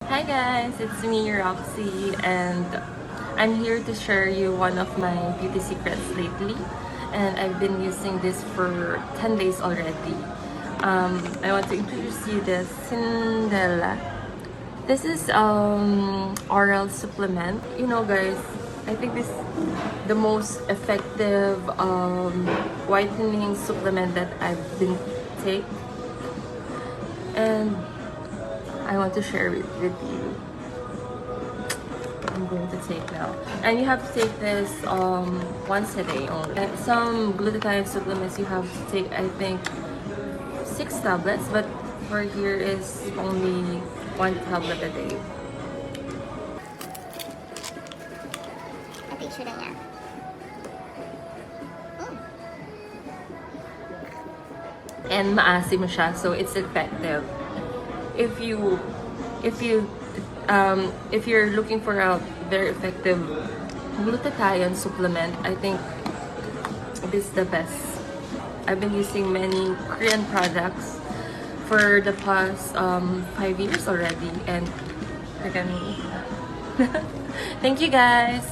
Hi guys, it's me Roxy, and I'm here to share you one of my beauty secrets lately, and I've been using this for 10 days already. I want to introduce you the Cindella. This is oral supplement. You know guys, I think this is the most effective whitening supplement that I've been take, and I want to share it with you. I'm going to take now. And you have to take this once a day only. And some glutathione supplements you have to take, I think, 6 tablets, but for here is only 1 tablet a day. Picture na niya. And maasim siya, so it's effective. If you're looking for a very effective glutathione supplement, I think this is the best. I've been using many Korean products for the past 5 years already, and again, thank you guys.